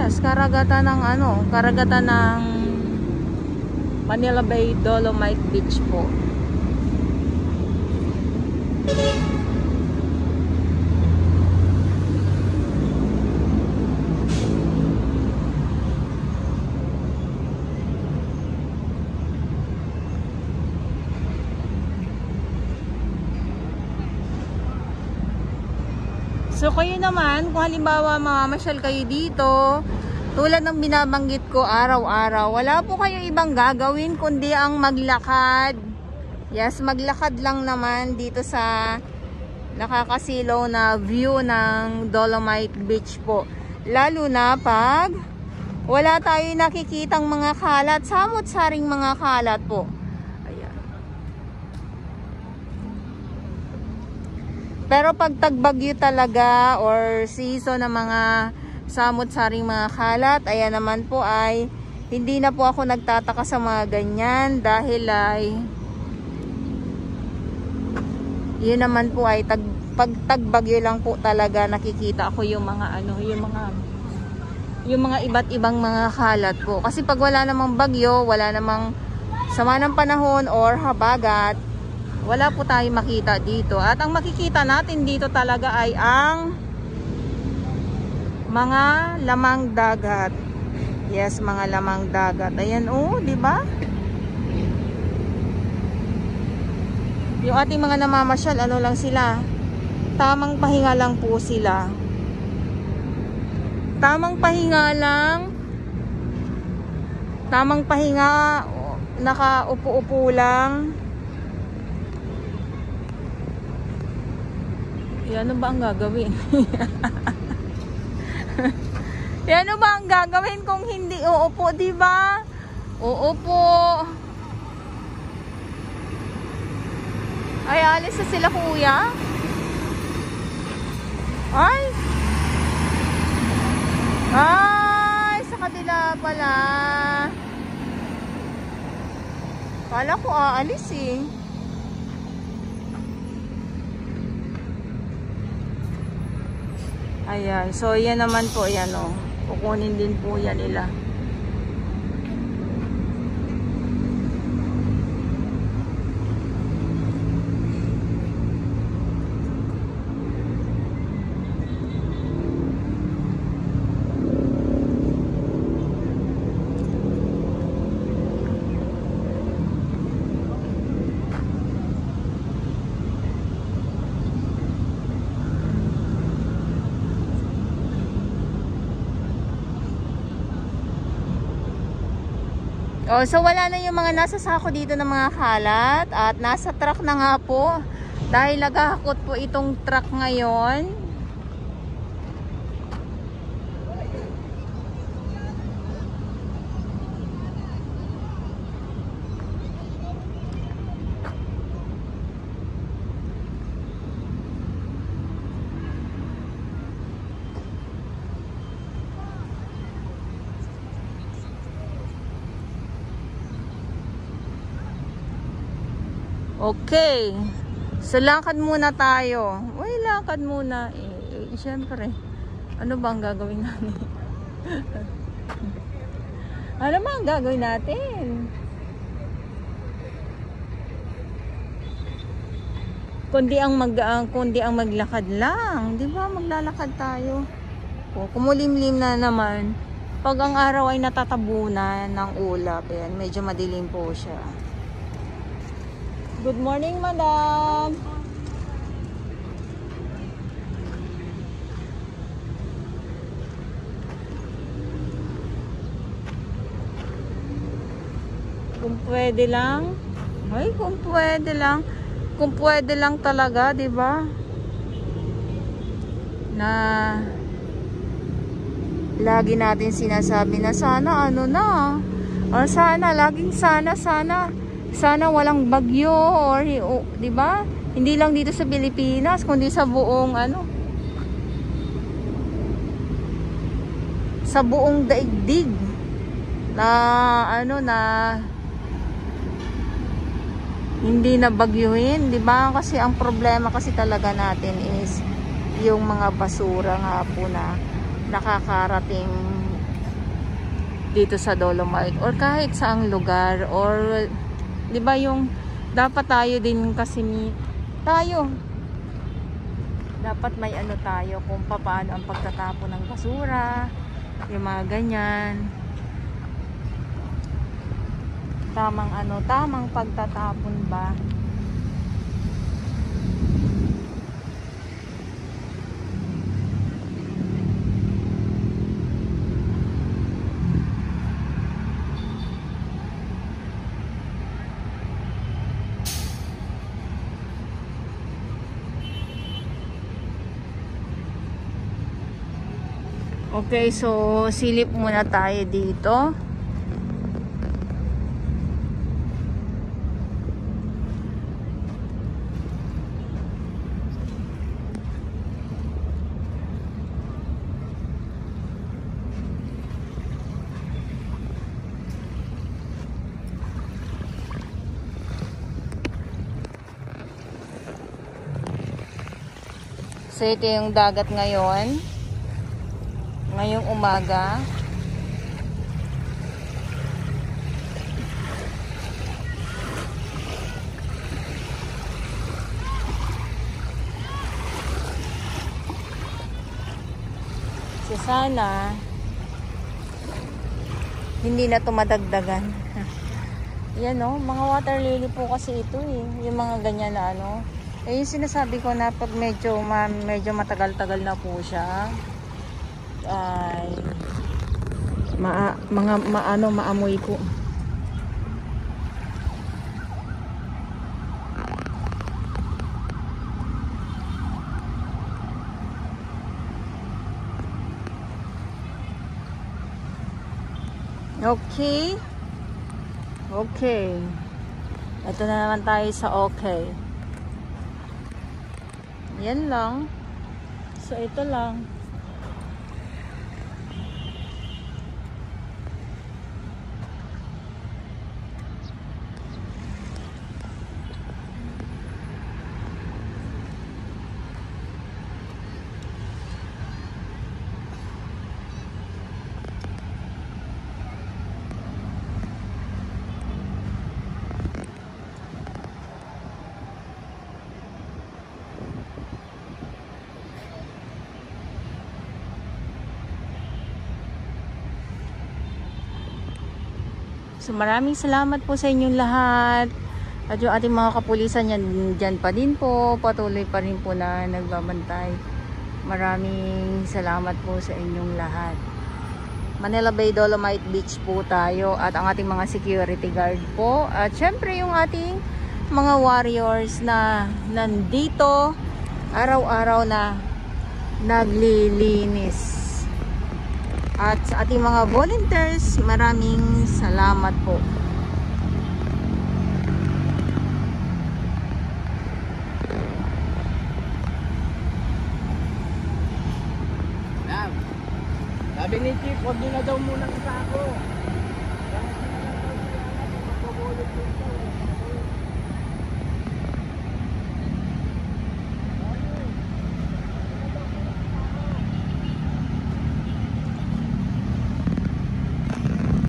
Yes, karagatan ng karagatan ng Manila Bay Dolomite Beach po. So kayo naman, kung halimbawa mamamasyal kayo dito, tulad ng binabanggit ko araw-araw, wala po kayo ibang gagawin kundi ang maglakad. Yes, maglakad lang naman dito sa nakakasilaw na view ng Dolomite Beach po. Lalo na pag wala tayo nakikitang mga kalat, samot-saring mga kalat po. Pero pag tagbagyo talaga or season ng mga samot-saring mga kalat, ayan naman po ay hindi na po ako nagtataka sa mga ganyan dahil ay yun naman po ay pag tagbagyo lang po talaga nakikita ako yung mga yung mga iba't ibang mga kalat po. Kasi pag wala namang bagyo, wala namang sama ng panahon or habagat, wala po tayo makita dito. At ang makikita natin dito talaga ay ang mga lamang dagat. Yes, mga lamang dagat. Ayan di ba? Yung ating mga namamasyal, lang sila? Tamang pahinga lang po sila. Tamang pahinga lang. Tamang pahinga, nakaupo-upo lang. Ano ba ang gagawin? Ano ba ang gagawin kung hindi uupo, di ba? Uupo. Ay, alis na sila, kuya. Ay, sa kabila pala. Kala ko aalis eh. Ayan, so yan naman po, yan kukunin din po yan nila. So wala na yung mga nasa sako dito ng mga kalat at nasa truck na nga po dahil naghahakot po itong truck ngayon. Okay. So, lakad muna tayo. Uy, lakad muna. Siyempre. Ano ba ang gagawin natin? Ano ba ang gagawin natin? Kundi ang maglakad lang. Di ba? Maglalakad tayo. Kumulimlim na naman. Pag ang araw ay natatabunan ng ulap, ayan, medyo madilim po siya. Good morning, madam. Kung pwede lang. Ay, kung pwede lang. Kung pwede lang talaga, 'di ba? Na lagi natin sinasabi na sana sana laging sana walang bagyo or di ba? Hindi lang dito sa Pilipinas kundi sa buong sa buong daigdig na na hindi na bagyuhin, di ba? Kasi ang problema kasi talaga natin is yung mga basura nga po na nakakarating dito sa Dolomite or kahit saang lugar, or 'di ba yung dapat tayo din kasi tayo dapat may ano tayo kung paano ang pagtatapon ng basura, yung mga ganyan, tamang pagtatapon ba. Okay, so silip muna tayo dito. So ito yung dagat ngayon. Ngayong umaga. So sana hindi na tumadagdagan. Yan o, mga water lily po kasi ito eh. Yung mga ganyan na ano. Eh yung sinasabi ko na pag medyo matagal-tagal na po siya, ay maamoy ko. Okay. Okay. Ito na naman tayo sa okay. Yan lang. So ito lang. So maraming salamat po sa inyong lahat. At yung ating mga kapulisan dyan pa din po. Patuloy pa rin po na nagbabantay. Maraming salamat po sa inyong lahat. Manila Bay Dolomite Beach po tayo. At ang ating mga security guard po. At syempre yung ating mga warriors na nandito araw-araw na naglilinis. At sa ating mga volunteers, maraming salamat po. Sabi ni Chief, huwag nyo na daw muna kasako.